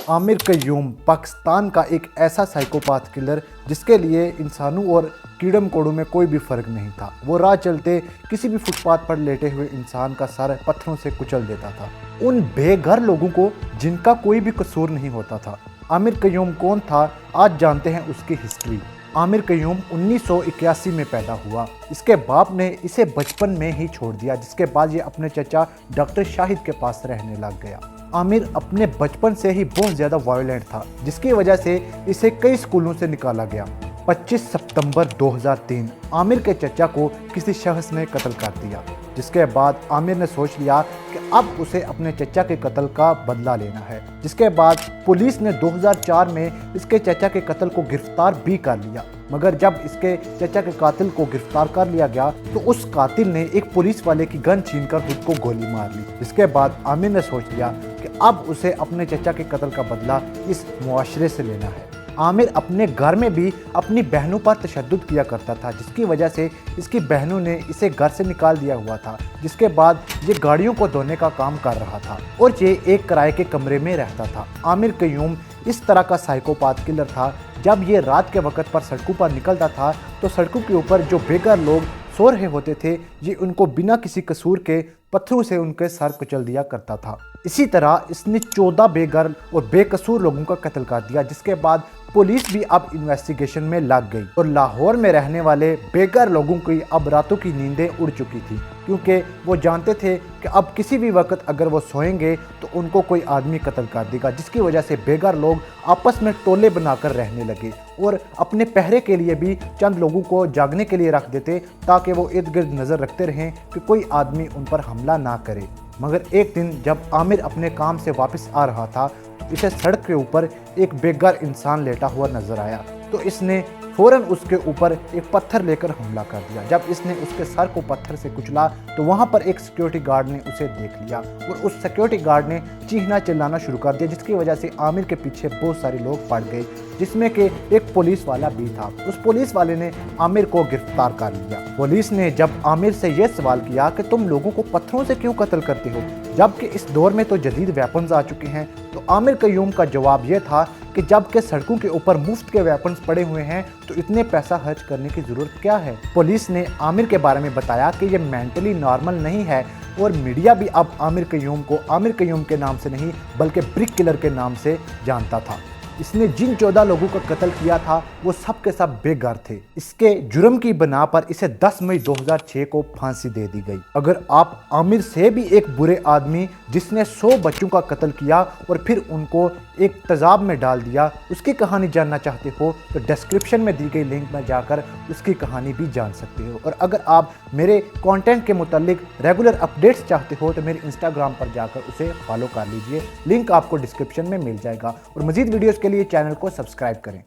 आमिर कयूम पाकिस्तान का एक ऐसा साइकोपाथ किलर जिसके लिए इंसानों और कीड़े मकोड़ों में कोई भी फ़र्क नहीं था। वो राह चलते किसी भी फुटपाथ पर लेटे हुए इंसान का सर पत्थरों से कुचल देता था, उन बेघर लोगों को जिनका कोई भी कसूर नहीं होता था। आमिर कयूम कौन था, आज जानते हैं उसकी हिस्ट्री। आमिर कयूम 1981 में पैदा हुआ। इसके बाप ने इसे बचपन में ही छोड़ दिया, जिसके बाद ये अपने चचा डॉक्टर शाहिद के पास रहने लग गया। आमिर अपने बचपन से ही बहुत ज़्यादा वायलेंट था, जिसकी वजह से इसे कई स्कूलों से निकाला गया। 25 सितंबर 2003 आमिर के चचा को किसी शख्स ने कत्ल कर दिया, जिसके बाद आमिर ने सोच लिया कि अब उसे अपने चचा के कत्ल का बदला लेना है। जिसके बाद पुलिस ने 2004 में इसके चचा के कत्ल को गिरफ्तार भी कर लिया, मगर जब इसके चचा के कातिल को गिरफ्तार कर लिया गया तो उस कातिल ने एक पुलिस वाले की गन छीनकर खुद को गोली मार ली। जिसके बाद आमिर ने सोच लिया कि अब उसे अपने चचा के कत्ल का बदला इस मुआशरे से लेना है। आमिर अपने घर में भी अपनी बहनों पर तशद्दुद किया करता था, जिसकी वजह से इसकी बहनों ने इसे घर से निकाल दिया हुआ था। जिसके बाद ये गाड़ियों को धोने का काम कर रहा था और ये एक किराए के कमरे में रहता था। आमिर कयूम इस तरह का साइकोपाथ किलर था। जब ये रात के वक्त पर सड़कों पर निकलता था तो सड़कों के ऊपर जो बेघर लोग सो रहे होते थे, ये उनको बिना किसी कसूर के पत्थरों से उनके सर कुचल दिया करता था। इसी तरह इसने 14 बेघर और बेकसूर लोगों का कत्ल कर दिया। जिसके बाद पुलिस भी अब इन्वेस्टिगेशन में लग गई और लाहौर में रहने वाले बेघर लोगों की अब रातों की नींदें उड़ चुकी थी, क्योंकि वो जानते थे कि अब किसी भी वक्त अगर वो सोएंगे तो उनको कोई आदमी कत्ल कर देगा। जिसकी वजह से बेघर लोग आपस में टोले बनाकर रहने लगे और अपने पहरे के लिए भी चंद लोगों को जागने के लिए रख देते, ताकि वो इर्द गिर्द नज़र रखते रहें कि कोई आदमी उन पर हमला ना करे। मगर एक दिन जब आमिर अपने काम से वापस आ रहा था तो इसे सड़क के ऊपर एक बेघर इंसान लेटा हुआ नजर आया, तो इसने फौरन उसके ऊपर एक पत्थर लेकर हमला कर दिया। जब इसने उसके सर को पत्थर से कुचला तो वहाँ पर एक सिक्योरिटी गार्ड ने उसे देख लिया और उस सिक्योरिटी गार्ड ने चीखना चिल्लाना शुरू कर दिया, जिसकी वजह से आमिर के पीछे बहुत सारे लोग पड़ गए, जिसमें कि एक पुलिस वाला भी था। उस पुलिस वाले ने आमिर को गिरफ्तार कर लिया। पुलिस ने जब आमिर से यह सवाल किया कि तुम लोगों को पत्थरों से क्यों कत्ल करते हो, जबकि इस दौर में तो जदीद वेपन्स आ चुके हैं, तो आमिर कयूम का जवाब यह था कि जबकि सड़कों के ऊपर मुफ्त के वेपन्स पड़े हुए हैं तो इतने पैसा खर्च करने की ज़रूरत क्या है। पुलिस ने आमिर के बारे में बताया कि ये मेंटली नॉर्मल नहीं है और मीडिया भी अब आमिर कयूम को आमिर कयूम के नाम से नहीं बल्कि ब्रिक किलर के नाम से जानता था। इसने जिन 14 लोगों का कत्ल किया था वो सब के सब बेघर थे। इसके जुर्म की बना पर इसे 10 मई 2006 को फांसी दे दी गई। अगर आप आमिर से भी एक बुरे आदमी जिसने 100 बच्चों का कत्ल किया और फिर उनको एक तेजाब में डाल दिया, उसकी कहानी जानना चाहते हो तो डिस्क्रिप्शन में दी गई लिंक में जाकर उसकी कहानी भी जान सकते हो। और अगर आप मेरे कंटेंट के मुतालिक रेगुलर अपडेट्स चाहते हो तो मेरे इंस्टाग्राम पर जाकर उसे फॉलो कर लीजिए, लिंक आपको डिस्क्रिप्शन में मिल जाएगा। और मज़ीद वीडियोज़ के लिए चैनल को सब्सक्राइब करें।